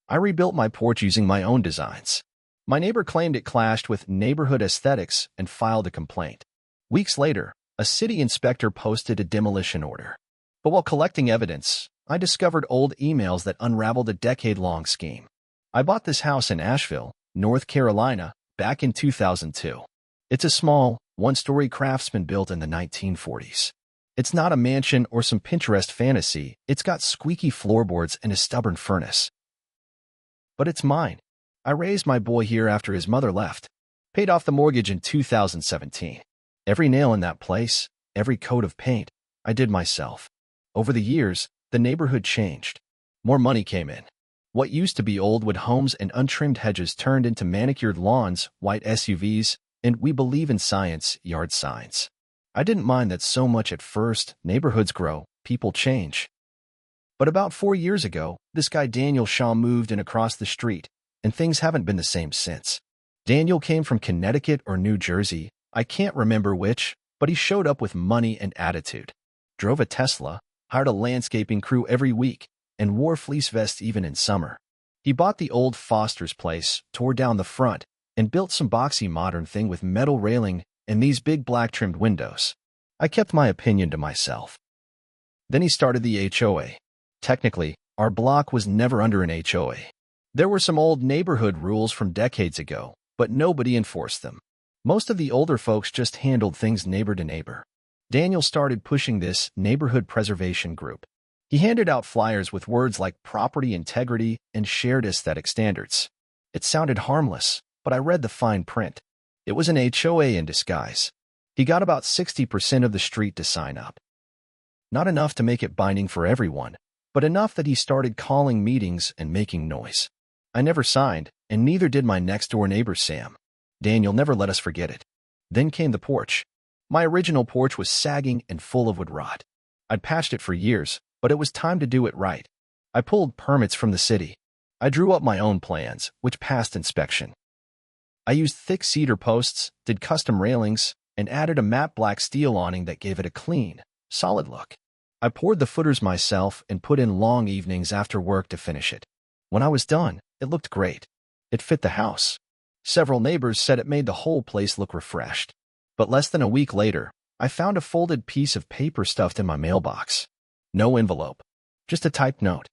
I rebuilt my porch using my own designs. My neighbor claimed it clashed with neighborhood aesthetics and filed a complaint. Weeks later, a city inspector posted a demolition order. But while collecting evidence, I discovered old emails that unraveled a decade-long scheme. I bought this house in Asheville, North Carolina, back in 2002. It's a small, one-story craftsman built in the 1940s. It's not a mansion or some Pinterest fantasy. It's got squeaky floorboards and a stubborn furnace. But it's mine. I raised my boy here after his mother left. Paid off the mortgage in 2017. Every nail in that place, every coat of paint, I did myself. Over the years, the neighborhood changed. More money came in. What used to be old wood homes and untrimmed hedges turned into manicured lawns, white SUVs, and we believe in science, yard signs. I didn't mind that so much at first. Neighborhoods grow, people change. But about 4 years ago, this guy Daniel Shaw moved in across the street, and things haven't been the same since. Daniel came from Connecticut or New Jersey, I can't remember which, but he showed up with money and attitude. Drove a Tesla, hired a landscaping crew every week, and wore fleece vests even in summer. He bought the old Foster's place, tore down the front, and built some boxy modern thing with metal railing and these big black trimmed windows. I kept my opinion to myself. Then he started the HOA. Technically, our block was never under an HOA. There were some old neighborhood rules from decades ago, but nobody enforced them. Most of the older folks just handled things neighbor to neighbor. Daniel started pushing this neighborhood preservation group. He handed out flyers with words like property integrity and shared aesthetic standards. It sounded harmless, but I read the fine print. It was an HOA in disguise. He got about 60% of the street to sign up. Not enough to make it binding for everyone, but enough that he started calling meetings and making noise. I never signed, and neither did my next-door neighbor Sam. Daniel never let us forget it. Then came the porch. My original porch was sagging and full of wood rot. I'd patched it for years, but it was time to do it right. I pulled permits from the city. I drew up my own plans, which passed inspection. I used thick cedar posts, did custom railings, and added a matte black steel awning that gave it a clean, solid look. I poured the footers myself and put in long evenings after work to finish it. When I was done, it looked great. It fit the house. Several neighbors said it made the whole place look refreshed. But less than a week later, I found a folded piece of paper stuffed in my mailbox. No envelope, just a typed note.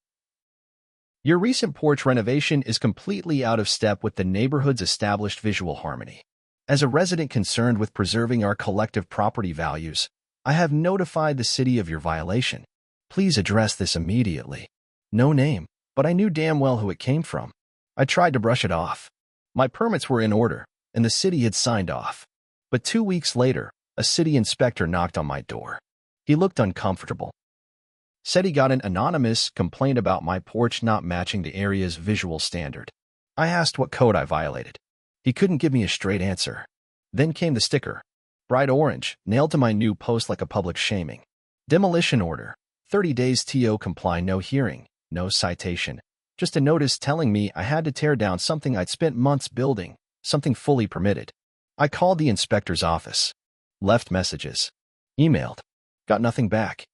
Your recent porch renovation is completely out of step with the neighborhood's established visual harmony. As a resident concerned with preserving our collective property values, I have notified the city of your violation. Please address this immediately. No name, but I knew damn well who it came from. I tried to brush it off. My permits were in order, and the city had signed off. But 2 weeks later, a city inspector knocked on my door. He looked uncomfortable. Said he got an anonymous complaint about my porch not matching the area's visual standard. I asked what code I violated. He couldn't give me a straight answer. Then came the sticker. Bright orange, nailed to my new post like a public shaming. Demolition order. 30 days TO comply, no hearing, no citation. Just a notice telling me I had to tear down something I'd spent months building, something fully permitted. I called the inspector's office. Left messages. Emailed. Got nothing back.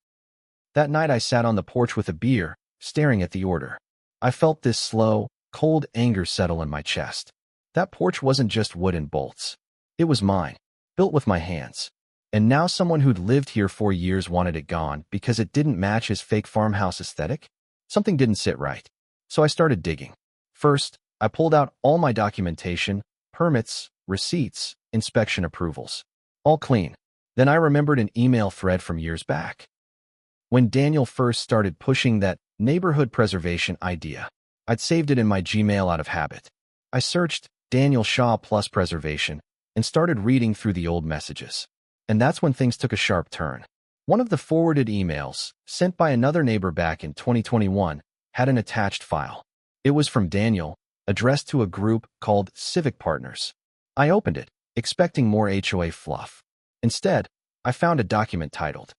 That night I sat on the porch with a beer, staring at the order. I felt this slow, cold anger settle in my chest. That porch wasn't just wood and bolts. It was mine, built with my hands. And now someone who'd lived here for years wanted it gone because it didn't match his fake farmhouse aesthetic? Something didn't sit right. So I started digging. First, I pulled out all my documentation, permits, receipts, inspection approvals. All clean. Then I remembered an email thread from years back. When Daniel first started pushing that neighborhood preservation idea, I'd saved it in my Gmail out of habit. I searched Daniel Shaw plus preservation and started reading through the old messages. And that's when things took a sharp turn. One of the forwarded emails, sent by another neighbor back in 2021, had an attached file. It was from Daniel, addressed to a group called Civic Partners. I opened it, expecting more HOA fluff. Instead, I found a document titled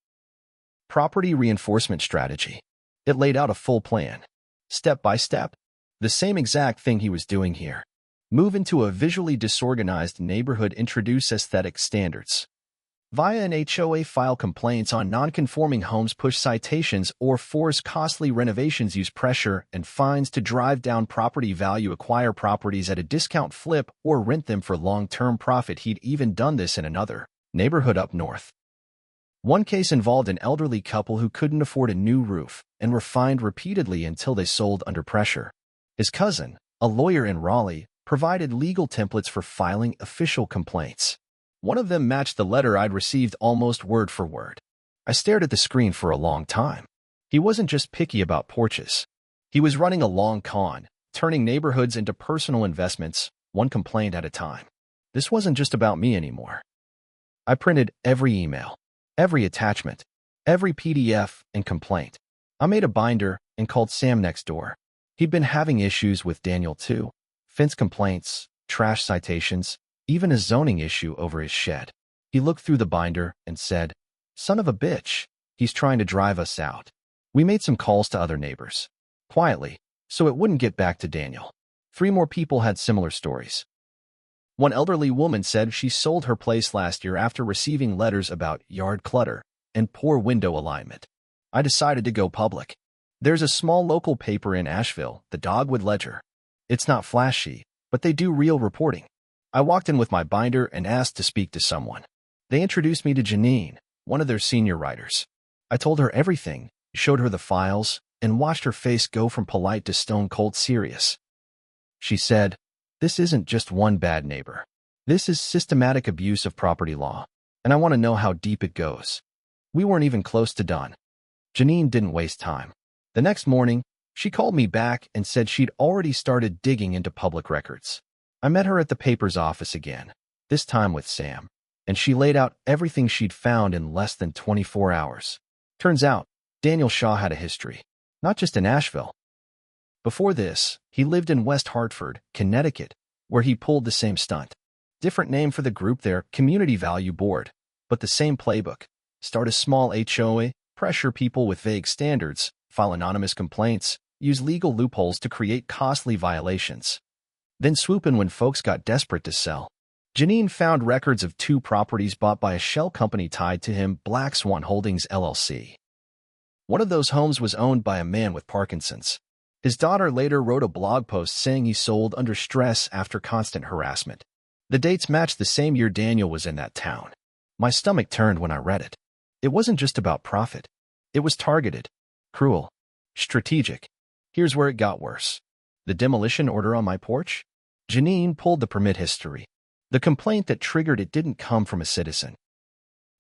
Property Reinforcement Strategy. It laid out a full plan, step by step, the same exact thing he was doing here. Move into a visually disorganized neighborhood, introduce aesthetic standards. Via an HOA, file complaints on non-conforming homes, push citations, or force costly renovations, use pressure and fines to drive down property value, acquire properties at a discount, flip, or rent them for long-term profit. He'd even done this in another neighborhood up north. One case involved an elderly couple who couldn't afford a new roof and were fined repeatedly until they sold under pressure. His cousin, a lawyer in Raleigh, provided legal templates for filing official complaints. One of them matched the letter I'd received almost word for word. I stared at the screen for a long time. He wasn't just picky about porches. He was running a long con, turning neighborhoods into personal investments, one complaint at a time. This wasn't just about me anymore. I printed every email, every attachment, every PDF and complaint. I made a binder and called Sam next door. He'd been having issues with Daniel too. Fence complaints, trash citations, even a zoning issue over his shed. He looked through the binder and said, "Son of a bitch, he's trying to drive us out." We made some calls to other neighbors, quietly, so it wouldn't get back to Daniel. 3 more people had similar stories. One elderly woman said she sold her place last year after receiving letters about yard clutter and poor window alignment. I decided to go public. There's a small local paper in Asheville, the Dogwood Ledger. It's not flashy, but they do real reporting. I walked in with my binder and asked to speak to someone. They introduced me to Janine, one of their senior writers. I told her everything, showed her the files, and watched her face go from polite to stone-cold serious. She said, "This isn't just one bad neighbor. This is systematic abuse of property law, and I want to know how deep it goes." We weren't even close to done. Janine didn't waste time. The next morning, she called me back and said she'd already started digging into public records. I met her at the paper's office again, this time with Sam, and she laid out everything she'd found in less than 24 hours. Turns out, Daniel Shaw had a history, not just in Asheville. Before this, he lived in West Hartford, Connecticut, where he pulled the same stunt. Different name for the group there, Community Value Board, but the same playbook. Start a small HOA, pressure people with vague standards, file anonymous complaints, use legal loopholes to create costly violations. Then swoop in when folks got desperate to sell. Janine found records of 2 properties bought by a shell company tied to him, Black Swan Holdings, LLC. One of those homes was owned by a man with Parkinson's. His daughter later wrote a blog post saying he sold under stress after constant harassment. The dates matched the same year Daniel was in that town. My stomach turned when I read it. It wasn't just about profit. It was targeted, cruel, strategic. Here's where it got worse. The demolition order on my porch? Janine pulled the permit history. The complaint that triggered it didn't come from a citizen.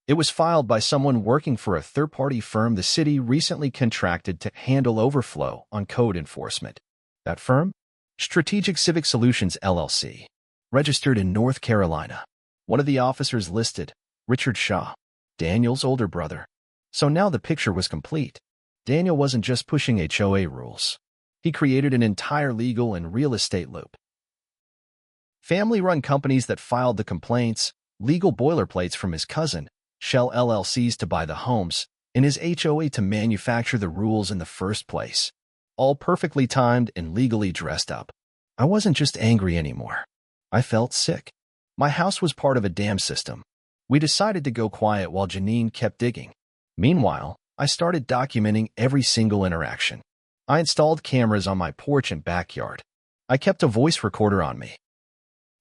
It was filed by someone working for a third-party firm the city recently contracted to handle overflow on code enforcement. That firm? Strategic Civic Solutions, LLC. Registered in North Carolina. One of the officers listed, Richard Shaw, Daniel's older brother. So now the picture was complete. Daniel wasn't just pushing HOA rules. He created an entire legal and real estate loop. Family-run companies that filed the complaints, legal boilerplates from his cousin, shell LLCs to buy the homes, and his HOA to manufacture the rules in the first place. All perfectly timed and legally dressed up. I wasn't just angry anymore. I felt sick. My house was part of a dam system. We decided to go quiet while Janine kept digging. Meanwhile, I started documenting every single interaction. I installed cameras on my porch and backyard. I kept a voice recorder on me.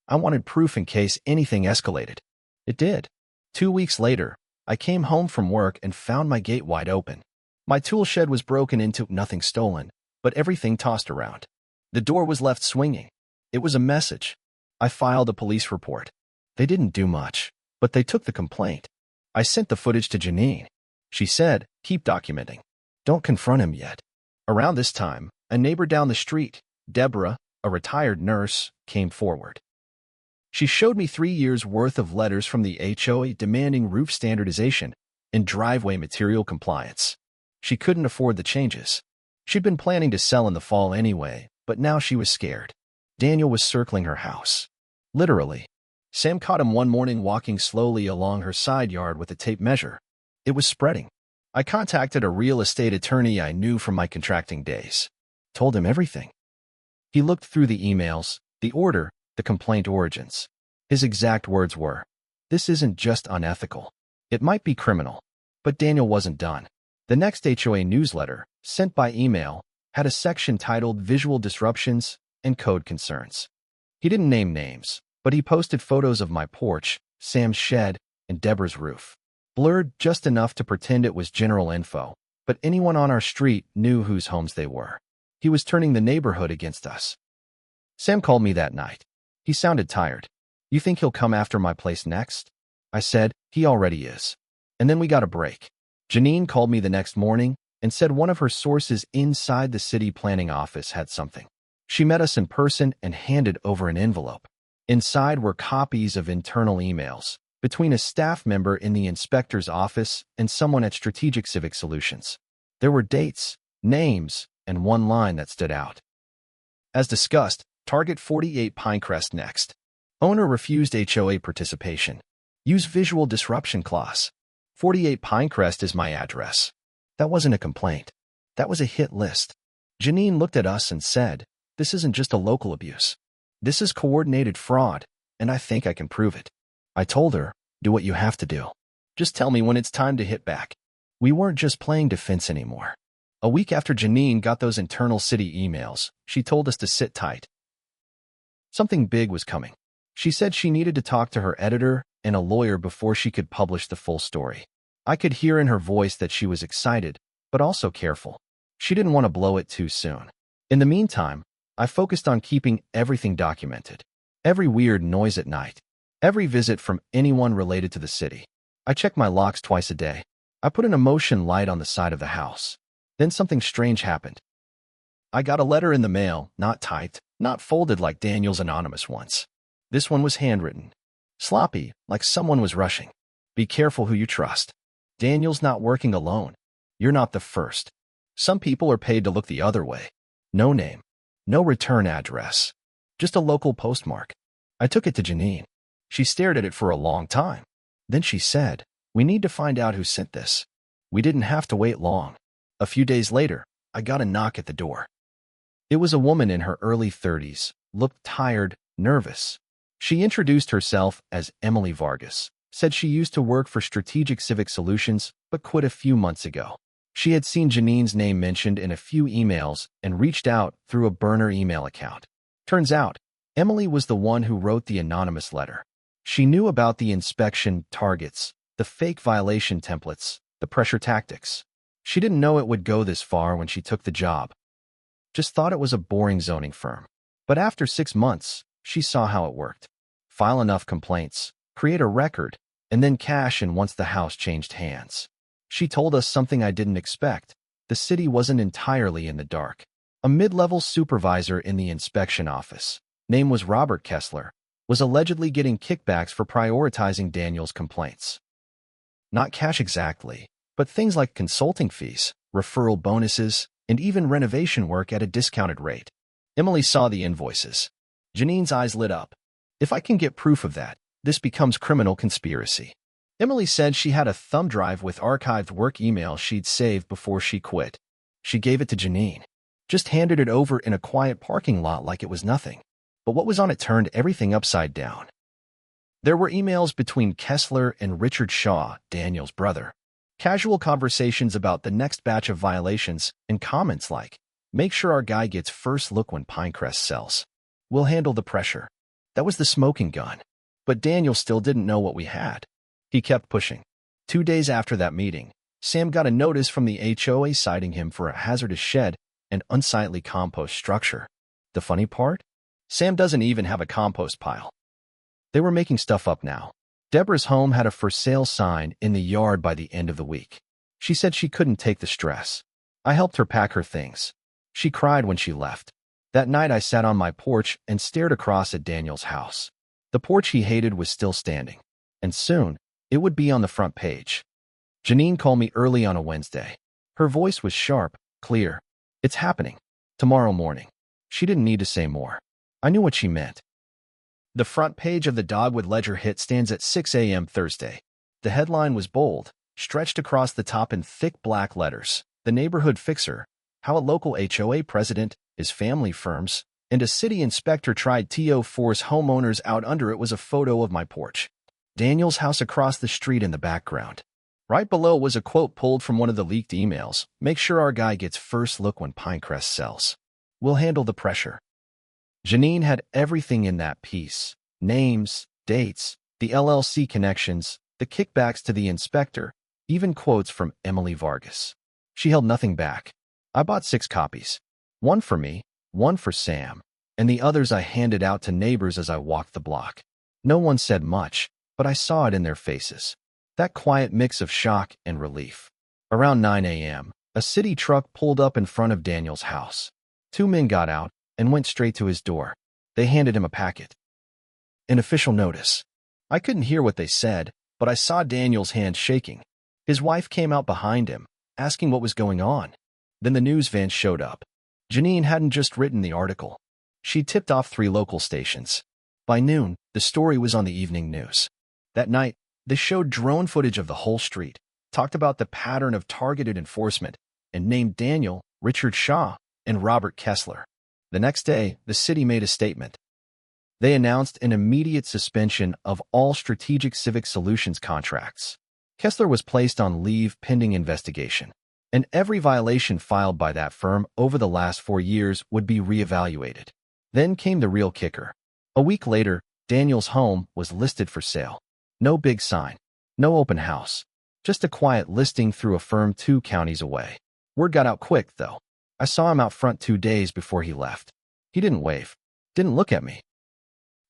I wanted proof in case anything escalated. It did. 2 weeks later, I came home from work and found my gate wide open. My tool shed was broken into, nothing stolen, but everything tossed around. The door was left swinging. It was a message. I filed a police report. They didn't do much, but they took the complaint. I sent the footage to Janine. She said, "Keep documenting. Don't confront him yet." Around this time, a neighbor down the street, Deborah, a retired nurse, came forward. She showed me 3 years' worth of letters from the HOA demanding roof standardization and driveway material compliance. She couldn't afford the changes. She'd been planning to sell in the fall anyway, but now she was scared. Daniel was circling her house. Literally. Sam caught him one morning walking slowly along her side yard with a tape measure. It was spreading. I contacted a real estate attorney I knew from my contracting days. Told him everything. He looked through the emails, the order, the complaint origins. His exact words were, "This isn't just unethical. It might be criminal, but Daniel wasn't done. The next HOA newsletter, sent by email, had a section titled Visual Disruptions and Code Concerns. He didn't name names, but he posted photos of my porch, Sam's shed, and Deborah's roof. Blurred just enough to pretend it was general info, but anyone on our street knew whose homes they were. He was turning the neighborhood against us. Sam called me that night. He sounded tired. "You think he'll come after my place next?" I said, "He already is." And then we got a break. Janine called me the next morning and said one of her sources inside the city planning office had something. She met us in person and handed over an envelope. Inside were copies of internal emails between a staff member in the inspector's office and someone at Strategic Civic Solutions. There were dates, names, and one line that stood out. As discussed, target 48 Pinecrest next. Owner refused HOA participation. Use visual disruption clause. 48 Pinecrest is my address. That wasn't a complaint. That was a hit list. Janine looked at us and said, "This isn't just a local abuse. This is coordinated fraud, and I think I can prove it." I told her, "Do what you have to do. Just tell me when it's time to hit back." We weren't just playing defense anymore. A week after Janine got those internal city emails, she told us to sit tight. Something big was coming. She said she needed to talk to her editor and a lawyer before she could publish the full story. I could hear in her voice that she was excited, but also careful. She didn't want to blow it too soon. In the meantime, I focused on keeping everything documented. Every weird noise at night. Every visit from anyone related to the city. I checked my locks twice a day. I put an emotion light on the side of the house. Then something strange happened. I got a letter in the mail, not typed, not folded like Daniel's anonymous ones. This one was handwritten. Sloppy, like someone was rushing. "Be careful who you trust. Daniel's not working alone. You're not the first. Some people are paid to look the other way. No name. No return address. Just a local postmark." I took it to Janine. She stared at it for a long time. Then she said, "We need to find out who sent this." We didn't have to wait long. A few days later, I got a knock at the door. It was a woman in her early 30s, looked tired, nervous. She introduced herself as Emily Vargas, said she used to work for Strategic Civic Solutions, but quit a few months ago. She had seen Janine's name mentioned in a few emails and reached out through a burner email account. Turns out, Emily was the one who wrote the anonymous letter. She knew about the inspection targets, the fake violation templates, the pressure tactics. She didn't know it would go this far when she took the job. Just thought it was a boring zoning firm. But after 6 months, she saw how it worked. File enough complaints, create a record, and then cash in once the house changed hands. She told us something I didn't expect. The city wasn't entirely in the dark. A mid-level supervisor in the inspection office, name was Robert Kessler, was allegedly getting kickbacks for prioritizing Daniel's complaints. Not cash exactly, but things like consulting fees, referral bonuses, and even renovation work at a discounted rate. Emily saw the invoices. Janine's eyes lit up. "If I can get proof of that, this becomes criminal conspiracy." Emily said she had a thumb drive with archived work emails she'd saved before she quit. She gave it to Janine. Just handed it over in a quiet parking lot like it was nothing. But what was on it turned everything upside down. There were emails between Kessler and Richard Shaw, Daniel's brother. Casual conversations about the next batch of violations and comments like, "Make sure our guy gets first look when Pinecrest sells. We'll handle the pressure." That was the smoking gun. But Daniel still didn't know what we had. He kept pushing. 2 days after that meeting, Sam got a notice from the HOA citing him for a hazardous shed and unsightly compost structure. The funny part? Sam doesn't even have a compost pile. They were making stuff up now. Deborah's home had a for sale sign in the yard by the end of the week. She said she couldn't take the stress. I helped her pack her things. She cried when she left. That night I sat on my porch and stared across at Daniel's house. The porch he hated was still standing. And soon, it would be on the front page. Janine called me early on a Wednesday. Her voice was sharp, clear. "It's happening. Tomorrow morning." She didn't need to say more. I knew what she meant. The front page of the Dogwood Ledger hit stands at 6 a.m. Thursday. The headline was bold, stretched across the top in thick black letters. "The Neighborhood Fixer, How a Local HOA President, His Family Firms, and a City Inspector Tried to Force Homeowners Out." Under it was a photo of my porch. Daniel's house across the street in the background. Right below was a quote pulled from one of the leaked emails. Make sure our guy gets first look when Pinecrest sells. We'll handle the pressure. Janine had everything in that piece. Names, dates, the LLC connections, the kickbacks to the inspector, even quotes from Emily Vargas. She held nothing back. I bought 6 copies. One for me, one for Sam, and the others I handed out to neighbors as I walked the block. No one said much, but I saw it in their faces. That quiet mix of shock and relief. Around 9 a.m., a city truck pulled up in front of Daniel's house. 2 men got out and went straight to his door. They handed him a packet. An official notice. I couldn't hear what they said, but I saw Daniel's hand shaking. His wife came out behind him, asking what was going on. Then the news van showed up. Janine hadn't just written the article. She tipped off 3 local stations. By noon, the story was on the evening news. That night, they showed drone footage of the whole street, talked about the pattern of targeted enforcement, and named Daniel, Richard Shaw, and Robert Kessler. The next day, the city made a statement. They announced an immediate suspension of all Strategic Civic Solutions contracts. Kessler was placed on leave pending investigation, and every violation filed by that firm over the last 4 years would be reevaluated. Then came the real kicker. A week later, Daniel's home was listed for sale. No big sign, no open house, just a quiet listing through a firm 2 counties away. Word got out quick, though. I saw him out front 2 days before he left. He didn't wave, didn't look at me.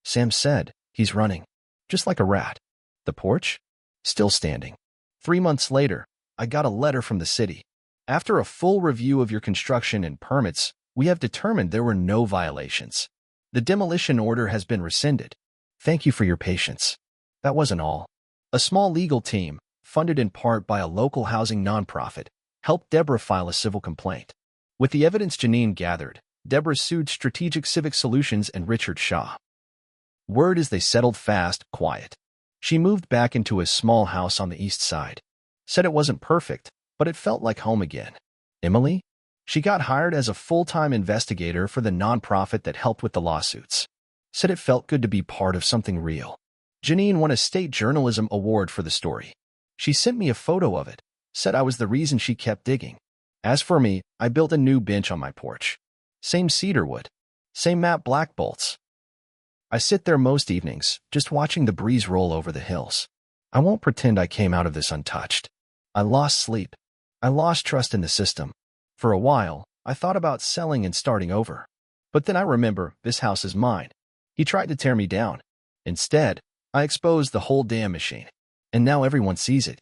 Sam said, he's running, just like a rat. The porch? Still standing. 3 months later, I got a letter from the city. After a full review of your construction and permits, we have determined there were no violations. The demolition order has been rescinded. Thank you for your patience. That wasn't all. A small legal team, funded in part by a local housing nonprofit, helped Deborah file a civil complaint. With the evidence Janine gathered, Deborah sued Strategic Civic Solutions and Richard Shaw. Word is they settled fast, quiet. She moved back into a small house on the east side. Said it wasn't perfect, but it felt like home again. Emily? She got hired as a full-time investigator for the nonprofit that helped with the lawsuits. Said it felt good to be part of something real. Janine won a state journalism award for the story. She sent me a photo of it, said I was the reason she kept digging. As for me, I built a new bench on my porch. Same cedar wood, same matte black bolts. I sit there most evenings, just watching the breeze roll over the hills. I won't pretend I came out of this untouched. I lost sleep. I lost trust in the system. For a while, I thought about selling and starting over. But then I remember, this house is mine. He tried to tear me down. Instead, I exposed the whole damn machine. And now everyone sees it.